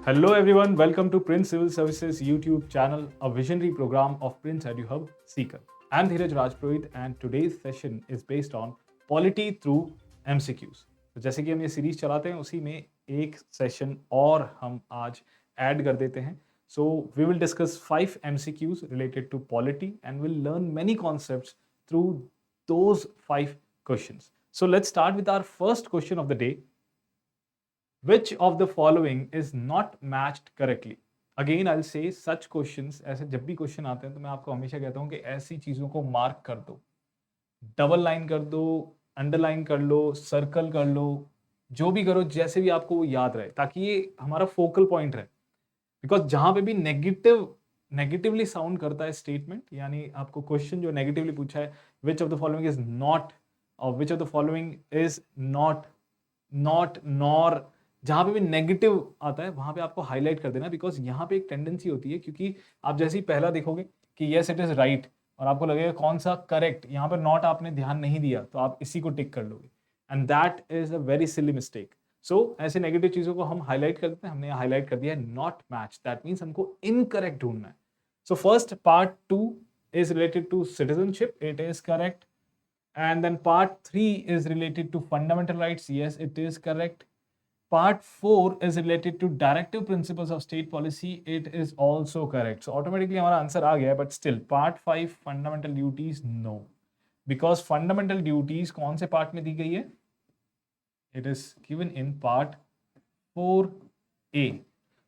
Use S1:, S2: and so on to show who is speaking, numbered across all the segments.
S1: Hello everyone, welcome to Prince Civil Services YouTube channel, a visionary program of Prince EduHub Seeker. I'm Dheeraj Rajpurohit and today's session is based on polity through MCQs. तो जैसे कि हम ये series चलाते हैं उसी में एक सेशन और हम आज ऐड कर देते हैं. So we will discuss 5 MCQs related to polity and we'll learn many concepts through those 5 questions. So let's start with our first question of the day. Which of the following is not matched correctly? Again, I'll say such questions. ऐसे जब भी question आते हैं तो मैं आपको हमेशा कहता हूँ कि ऐसी चीज़ों को मार्क कर दो, डबल लाइन कर दो, अंडरलाइन कर लो, सर्कल कर लो, जो भी करो जैसे भी आपको वो याद रहे, ताकि ये हमारा फोकल पॉइंट रहे. बिकॉज जहाँ पे भी नेगेटिवली साउंड करता है स्टेटमेंट, यानी आपको क्वेश्चन जो नेगेटिवली पूछा है, which of the following is not और which of the following is not, nor, जहां पे भी नेगेटिव आता है वहां पे आपको हाईलाइट कर देना. बिकॉज यहाँ पे एक टेंडेंसी होती है, क्योंकि आप जैसे ही पहला देखोगे कि यस इट इज राइट और आपको लगेगा कौन सा करेक्ट, यहाँ पर नॉट आपने ध्यान नहीं दिया तो आप इसी को टिक कर लोगे, and that is a very silly mistake. So ऐसे नेगेटिव चीजों को हम हाईलाइट कर देते हैं. हमने हाईलाइट कर दिया है नॉट मैच, दैट मीन्स हमको इनकरेक्ट ढूंढना है. So first part 2 is related to citizenship, it is correct. And then part 3 is related to fundamental rights, yes it is correct. Part 4 is related to directive principles of state policy, it is also correct. So automatically हमारा answer आ गया है, but still part 5 fundamental duties no, because fundamental duties कौन से part में दी गई है? It is given in part 4A.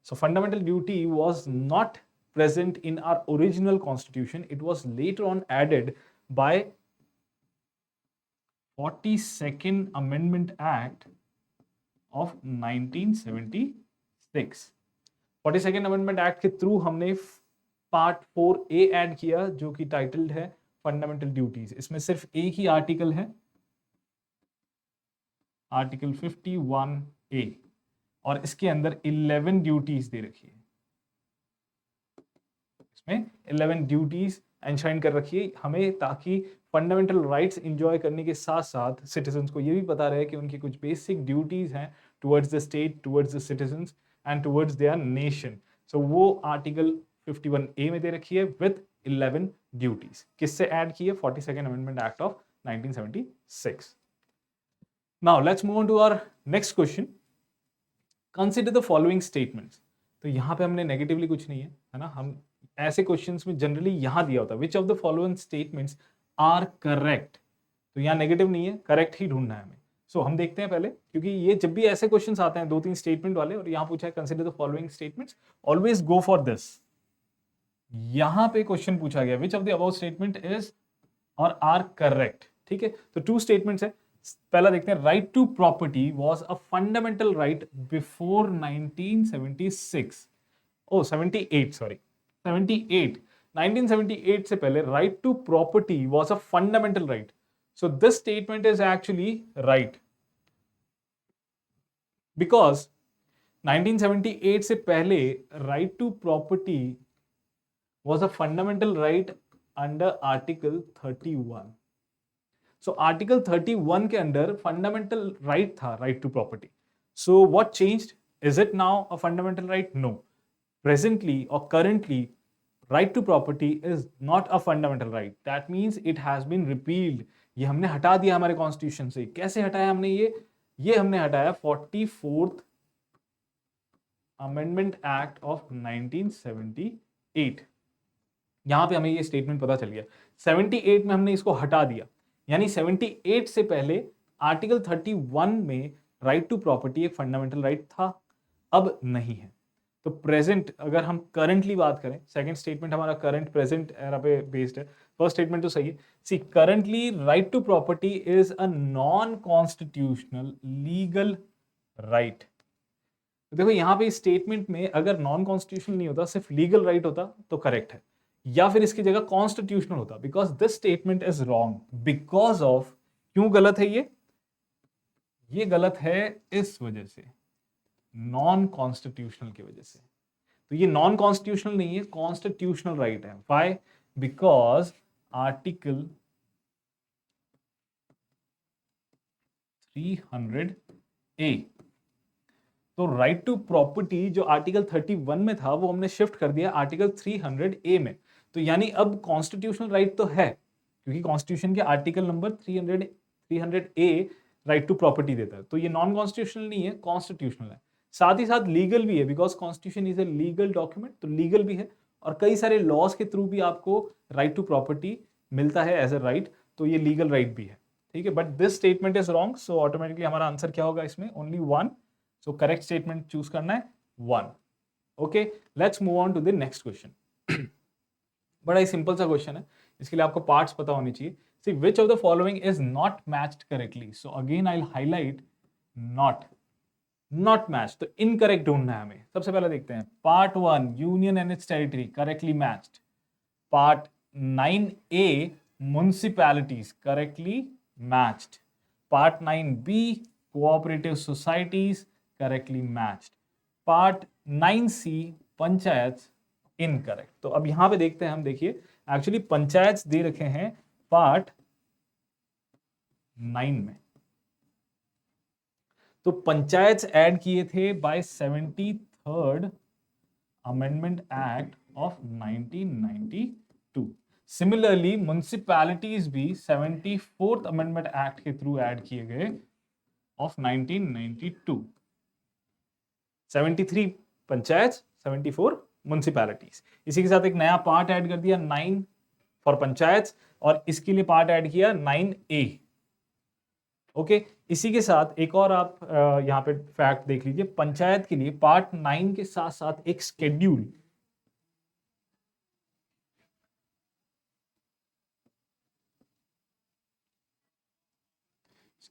S1: So fundamental duty was not present in our original constitution, it was later on added by 42nd Amendment Act of 1976. 42nd amendment act के through हमने part 4A add किया, जो कि titled है fundamental duties. इसमें सिर्फ एक ही article है, आर्टिकल 51A, और इसके अंदर 11 ड्यूटीज दे रखी है. इसमें 11 ड्यूटीज एंशाइन कर रखी है हमें, ताकि फंडामेंटल राइट्स एंजॉय करने के साथ साथ सिटीजन्स को ये भी पता रहे कि उनकी कुछ बेसिक ड्यूटीज हैं towards the state, towards the citizens and towards their nation. So वो आर्टिकल 51A में दे रखी है विद 11 ड्यूटीज. किससे ऐड की है? 42nd amendment act of 1976. Now let's move on to our next question. Consider the following statements. तो यहाँ पे हमने नेगेटिवली कुछ नहीं है ना, हम ऐसे क्वेश्चंस में जनरली यहां दिया होता है which of the following statements are correct. तो यहाँ नेगेटिव नहीं है, करेक्ट ही ढूंढना है हमें. सो हम देखते हैं पहले, क्योंकि ये जब भी ऐसे क्वेश्चंस आते हैं 2-3 स्टेटमेंट वाले और यहाँ पूछा है consider the following statements, always go for this. यहां पे क्वेश्चन पूछा गया which of the above statement is और आर करेक्ट. ठीक है, तो 2 स्टेटमेंट्स है. पहला देखते हैं, right to property was a fundamental right before 1976. Oh 78, sorry 78. 1978 से पहले right to property was a fundamental right. So this statement is actually right, because 1978 से पहले right to property was a fundamental right under Article 31. So Article 31 के अंदर fundamental right था, right to property. So what changed? Is it now a fundamental right? No. Presently or currently, right to property is not a fundamental right. That means it has been repealed. ये हमने हटा दिया हमारे constitution से. कैसे हटाया हमने ये हमने हटाया 44th अमेंडमेंट एक्ट ऑफ 1978. यहां पे हमें ये स्टेटमेंट पता चल गया. 78 में हमने इसको हटा दिया, यानी 78 से पहले आर्टिकल 31 में राइट टू प्रॉपर्टी एक फंडामेंटल राइट था, अब नहीं है. तो प्रेजेंट अगर हम करंटली बात करें, सेकंड स्टेटमेंट हमारा करंट प्रेजेंट एरा पे बेस्ड है. फर्स्ट स्टेटमेंट तो सही है. C currently right to property is a non constitutional legal right. देखो यहाँ पे स्टेटमेंट में अगर नॉन कॉन्स्टिट्यूशनल नहीं होता, सिर्फ लीगल राइट होता तो करेक्ट है, या फिर इसकी जगह कॉन्स्टिट्यूशनल होता. Because this statement is wrong because of, क्यों गलत है ये गलत है इस वजह से, नॉन कॉन्स्टिट्यूशनल की वजह से. तो ये नॉन कॉन्स्टिट्यूशनल नहीं है, कॉन्स्टिट्यूशनल राइट है. व्हाई? बिकॉज आर्टिकल 300A तो राइट टू प्रॉपर्टी जो आर्टिकल 31 में था वो हमने शिफ्ट कर दिया आर्टिकल 300A में। तो यानी अब कॉन्स्टिट्यूशनल राइट तो है, क्योंकि कॉन्स्टिट्यूशन के article number 300A right to property देता है, तो ये नॉन कॉन्स्टिट्यूशनल नहीं है, कॉन्स्टिट्यूशनल है। साथ ही साथ लीगल भी है, because constitution is a legal document, तो लीगल भी है और कई सारे लॉज के थ्रू भी आपको राइट टू प्रॉपर्टी मिलता है एज ए राइट, तो ये लीगल राइट भी है, ठीक है। But this statement is wrong, so automatically हमारा आंसर क्या होगा इसमें, only one. So correct statement choose करना है one. Okay, let's move on to the next question. बड़ा ही सिंपल सा क्वेश्चन है, इसके लिए आपको पार्ट्स पता होनी चाहिए। C which of the following is not matched correctly, so again I will highlight not match, तो इनकरेक्ट ढूंढना है हमें। सबसे पहले देखते हैं part 1 union and its territory correctly matched, part 9A municipalities correctly matched, part 9B cooperative societies correctly matched, part 9C panchayat incorrect. तो अब यहां पे देखते हैं हम, देखिए एक्चुअली पंचायत दे रखे हैं पार्ट 9 में, तो पंचायत ऐड किए थे by 73rd amendment act of 1992। Similarly municipalities भी 74th अमेंडमेंट एक्ट के थ्रू ऐड किए गए ऑफ 1992। 73 पंचायत, 74 म्युनिसिपैलिटीज। इसी के साथ एक नया पार्ट ऐड कर दिया 9 फॉर पंचायत, और इसके लिए पार्ट ऐड किया 9A। ओके, इसी के साथ एक और आप यहां पे फैक्ट देख लीजिए, पंचायत के लिए पार्ट 9 के साथ साथ एक शेड्यूल,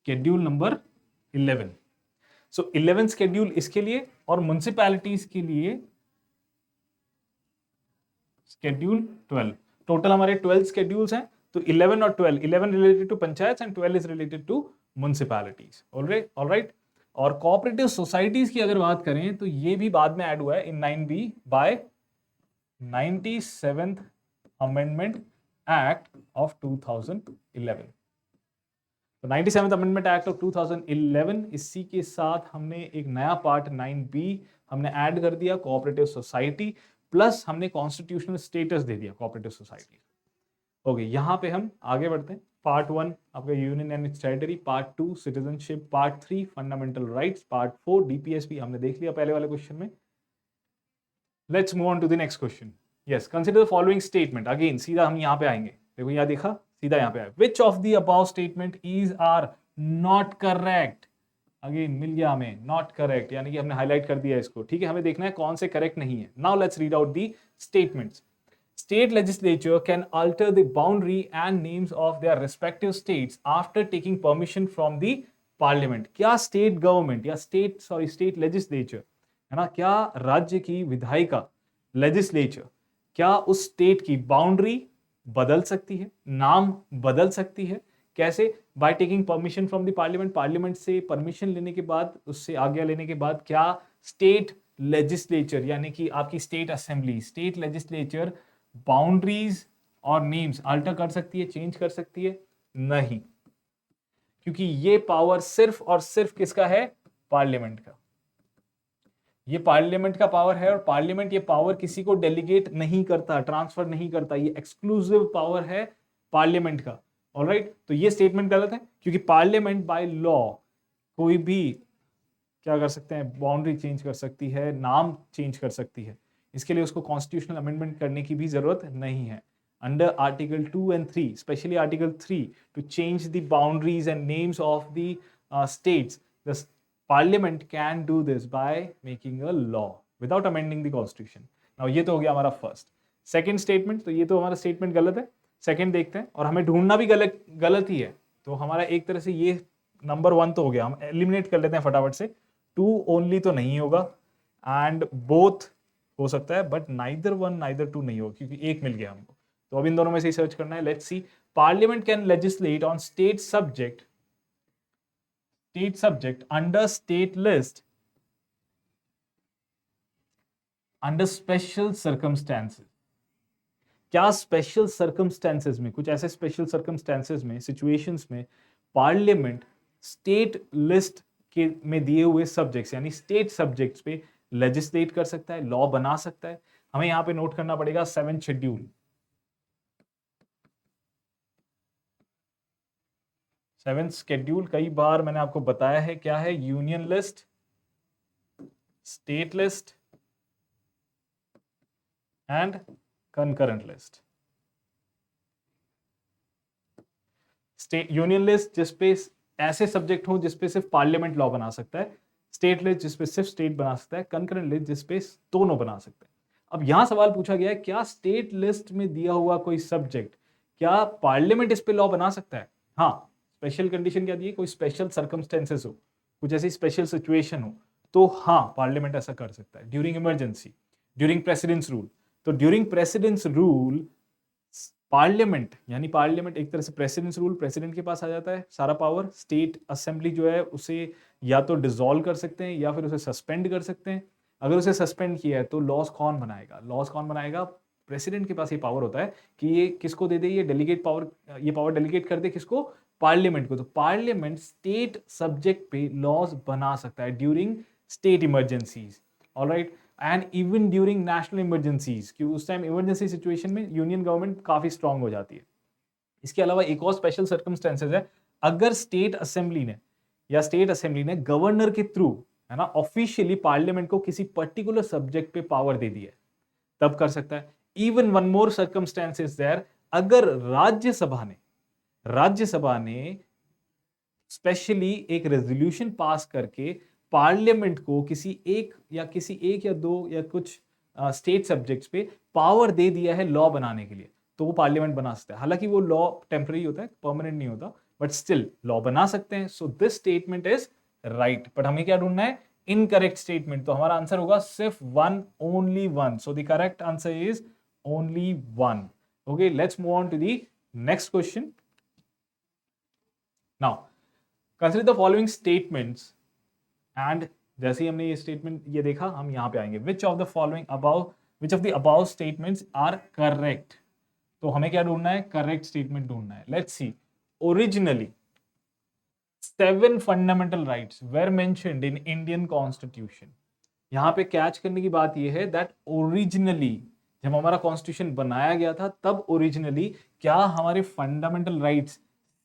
S1: शेड्यूल नंबर 11। सो 11 शेड्यूल इसके लिए, और म्युनिसिपैलिटीज के लिए शेड्यूल 12। टोटल हमारे 12 शेड्यूल्स हैं, तो 11 और 12, 11 related to panchayat and 12 is related to municipalities. Alright. और कोऑपरेटिव सोसाइटीज की अगर बात करें तो ये भी बाद में ऐड हुआ है in 9B by 97th amendment act of 2011। तो 97th अमेंडमेंट एक्ट ऑफ 2011, इसी के साथ हमने एक नया पार्ट 9B हमने ऐड कर दिया, कोऑपरेटिव सोसाइटी, प्लस हमने कॉन्स्टिट्यूशनल स्टेटस दे दिया कोऑपरेटिव सोसाइटी। ओके, यहां पे हम आगे बढ़ते हैं। पार्ट 1 आपका union and its territory, part 2 citizenship, part 3 fundamental rights, part 4 DPSP हमने देख लिया पहले वाले क्वेश्चन में। Let's move on to the next question. Yes, consider the following statement. Again सीधा हम यहां पे आएंगे, देखो यहां देखा, सीधा यहां पे आए। Which of the above statement is are not correct. Again मिल गया हमें नॉट करेक्ट, यानी कि हमने हाईलाइट कर दिया इसको, ठीक है। हमें देखना है कौन से करेक्ट नहीं है। Now let's read out the statements. State legislature can alter the boundary and names of their respective states after taking permission from the parliament। क्या स्टेट गवर्नमेंट या स्टेट लेजिस्लेचर है ना, क्या राज्य की विधायिका लेजिस्लेचर क्या उस स्टेट की बाउंड्री बदल सकती है, नाम बदल सकती है? कैसे? By taking permission from the parliament, parliament से परमिशन लेने के बाद, उससे आज्ञा लेने के बाद क्या स्टेट लेजिस्लेचर यानी कि आपकी state assembly, state legislature boundaries और नेम्स अल्टर कर सकती है, चेंज कर सकती है? नहीं, क्योंकि ये पावर सिर्फ और सिर्फ किसका है? पार्लियामेंट का। ये पार्लियामेंट का पावर है, और पार्लियामेंट ये पावर किसी को डेलीगेट नहीं करता, ट्रांसफर नहीं करता, ये एक्सक्लूसिव पावर है पार्लियामेंट का। ऑलराइट, तो ये स्टेटमेंट गलत है, क्योंकि पार्लियामेंट बाय लॉ कोई भी क्या कर सकते हैं? बाउंड्री चेंज कर सकती है, नाम चेंज कर सकती है। इसके लिए उसको कॉन्स्टिट्यूशनल अमेंडमेंट करने की भी जरूरत नहीं है। Under article 2 and 3, specially article 3, to change the boundaries and names of the states, the parliament can do this by making a law without amending the constitution. Now ये तो हो गया हमारा फर्स्ट। सेकंड स्टेटमेंट, तो ये तो हमारा statement गलत है। सेकंड देखते हैं, और हमें ढूंढना भी गलत ही है, तो हमारा एक तरह से ये नंबर 1 तो हो गया, हम एलिमिनेट कर लेते हैं फटाफट से। 2 ओनली तो नहीं होगा, एंड बोथ हो सकता है, बट नाइदर 1 नाइदर 2 नहीं होगा, क्योंकि एक मिल गया हमको। तो अब इन दोनों में से ही सर्च करना है। Let's C, parliament can legislate on state subject under state list under special circumstances. क्या स्पेशल सर्कमस्टेंसेस में, कुछ ऐसे स्पेशल सर्कमस्टेंसेस में, सिचुएशंस में पार्लियामेंट स्टेट लिस्ट के में दिए हुए सब्जेक्ट्स यानी स्टेट सब्जेक्ट्स पे लेजिस्लेट कर सकता है, लॉ बना सकता है। हमें यहां पे नोट करना पड़ेगा 7th शेड्यूल। 7th शेड्यूल कई बार मैंने आपको बताया है क्या है, union list, state list and concurrent list. State union list जिसपे ऐसे सब्जेक्ट हो जिसपे सिर्फ पार्लियामेंट लॉ बना सकता है, स्टेट लिस्ट जिसपे सिर्फ स्टेट बना सकता है, कंकरेंट लिस्ट जिसपे दोनों बना सकते हैं। अब यहां सवाल पूछा गया है क्या स्टेट लिस्ट में दिया हुआ कोई सब्जेक्ट, क्या पार्लियामेंट इस पे लॉ बना सकता है? हाँ, स्पेशल कंडीशन क्या दी है, कोई स्पेशल सर्कमस्टेंसेस हो, कुछ ऐसी स्पेशल सिचुएशन हो, तो हाँ पार्लियामेंट ऐसा कर सकता है। During emergency, during precedence rule, तो ड्यूरिंग प्रेसिडेंस रूल पार्लियामेंट यानी पार्लियामेंट एक तरह से प्रेसिडेंस रूल, प्रेसिडेंट के पास आ जाता है सारा पावर। स्टेट असेंबली जो है उसे या तो डिसॉल्व कर सकते हैं या फिर उसे सस्पेंड कर सकते हैं। अगर उसे सस्पेंड किया है तो लॉज कौन बनाएगा? लॉज कौन बनाएगा? प्रेसिडेंट के पास ये पावर होता है कि ये किसको दे दे, ये डेलीगेट पावर, ये पावर डेलीगेट कर दे किसको? पार्लियामेंट को। तो पार्लियामेंट स्टेट सब्जेक्ट पे लॉज बना सकता है during state emergencies, alright, and even during national emergencies, क्योंकि उस टाइम इमरजेंसी सिचुएशन में यूनियन गवर्नमेंट काफी स्ट्रांग हो जाती है। इसके अलावा एक और स्पेशल सर्कमस्टेंसेज है, अगर स्टेट असेंबली ने गवर्नर के थ्रू, है ना, ऑफिशियली पार्लियामेंट को किसी पर्टिकुलर सब्जेक्ट पे पावर दे दी है, तब कर सकता है। Even one more circumstance is there, अगर राज्यसभा ने स्पेशली एक रेजोल्यूशन पास करके पार्लियामेंट को किसी एक या दो या कुछ स्टेट सब्जेक्ट्स पे पावर दे दिया है लॉ बनाने के लिए, तो वो पार्लियामेंट बना सकता है। हालांकि वो लॉ टेम्पररी होता है, परमानेंट नहीं होता, बट स्टिल लॉ बना सकते हैं। So this statement is right. But हमें क्या ढूंढना है? Incorrect statement. तो हमारा आंसर होगा सिर्फ one, only one. So the correct answer is only one. Okay, let's move on to the next question. Now consider the following statements and जैसे ही हमने ये स्टेटमेंट ये देखा, हम यहां पे आएंगे। Which of the above statements are correct? तो हमें क्या ढूंढना है? करेक्ट स्टेटमेंट ढूंढना है। Let's see. Originally 7 fundamental rights were mentioned in Indian constitution. यहां पे कैच करने की बात यह है दैट ओरिजिनली जब हमारा कॉन्स्टिट्यूशन बनाया गया था तब ओरिजिनली क्या हमारे फंडामेंटल राइट्स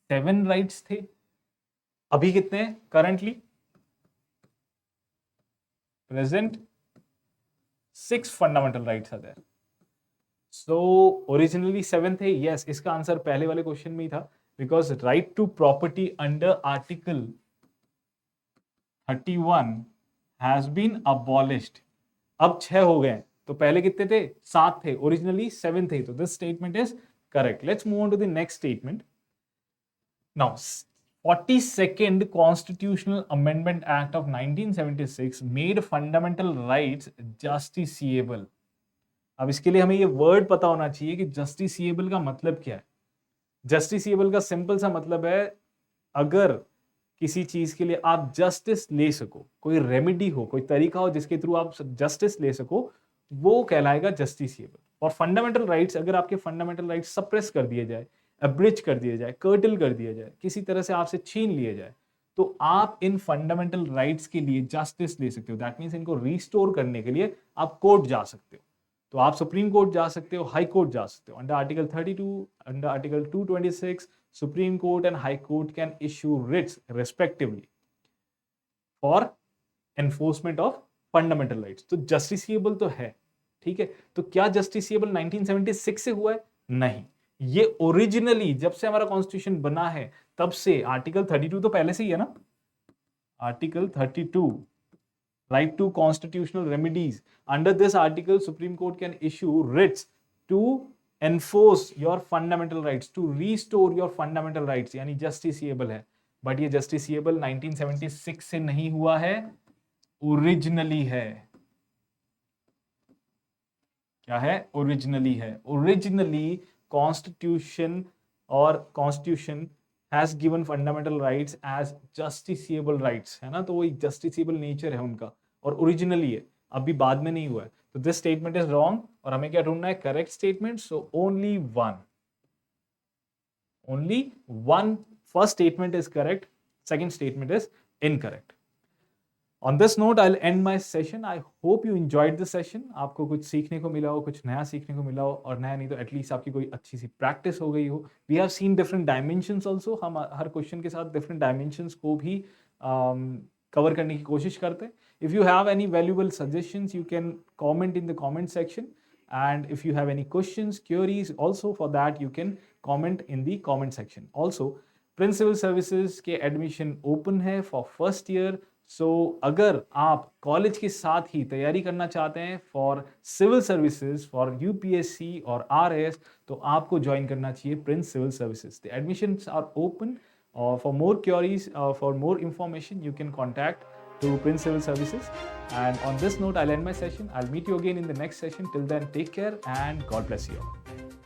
S1: 7 राइट्स थे? अभी कितने हैं currently? present 6 fundamental rights are there. So originally 7 थे, yes, इसका आंसर पहले वाले क्वेश्चन में ही था, because right to property under article 31 has been abolished. अब 6 हो गए, तो पहले कितने थे? 7 थे, ओरिजिनली 7 थे, तो this statement is correct. Let's move on to the next statement. Now 42nd Constitutional Amendment Act of 1976 made fundamental rights justiciable. अब इसके लिए हमें ये वर्ड पता होना चाहिए कि जस्टिसिएबल का मतलब क्या है। जस्टिसिएबल का सिंपल सा मतलब है अगर किसी चीज के लिए आप जस्टिस ले सको, कोई रेमेडी हो, कोई तरीका हो जिसके थ्रू आप जस्टिस ले सको, वो कहलाएगा जस्टिसिएबल। और फंडामेंटल राइट्स, अगर आपके फंडामेंटल राइट्स सप्रेस कर दिए जाए, अब्रिज कर दिया जाए, कर्टल कर दिया जाए, किसी तरह से आपसे छीन लिए जाए, तो आप इन फंडामेंटल राइट्स के लिए जस्टिस ले सकते हो। दैट मीन्स इनको रिस्टोर करने के लिए आप कोर्ट जा सकते हो। तो आप सुप्रीम कोर्ट जा सकते हो, हाई कोर्ट जा सकते हो। Under article 32, under article 226, supreme court and high court can issue writs respectively for enforcement of fundamental rights. तो जस्टिसिएबल तो है, ठीक है। तो क्या जस्टिसिएबल 1976 से हुआ है? नहीं, ये ओरिजिनली जब से हमारा कॉन्स्टिट्यूशन बना है तब से। आर्टिकल 32 तो पहले से ही है ना, article 32 right to constitutional remedies. Under this article, Supreme Court can issue writs to enforce your fundamental rights, to restore your fundamental rights, यानी justiciable है। बट ये justiciable 1976 से नहीं हुआ है, ओरिजिनली है। क्या है? ओरिजिनली है। Originally constitution has given fundamental rights as justiciable rights, है ना, तो वो एक justiciable nature है उनका और ओरिजिनली है, अभी बाद में नहीं हुआ है। तो दिस स्टेटमेंट इज रॉन्ग और हमें क्या ढूंढना है? Correct statement. So only one first statement is correct, second statement is incorrect. On this note, I'll end my session. I hope you enjoyed the session. आपको कुछ सीखने को मिला हो, कुछ नया सीखने को मिला हो, और नया नहीं तो एटलीस्ट आपकी कोई अच्छी सी प्रैक्टिस हो गई हो. We have seen different dimensions also. हम हर क्वेश्चन के साथ different dimensions को भी कवर करने की कोशिश करते हैं. If you have any valuable suggestions, you can comment in the comment section. And if you have any questions, queries, also for that, you can comment in the comment section. Also, Prince Civil Services के admission open है for first year. So अगर आप college के साथ ही तैयारी करना चाहते हैं for civil services, for UPSC और आरएएस, तो आपको ज्वाइन करना चाहिए Prince civil services. The admissions are open. For more queries, for more information, you can contact to Prince Civil Services. And on this note, I'll end my session. I'll meet you again in the next session. Till then, take care and God bless you all.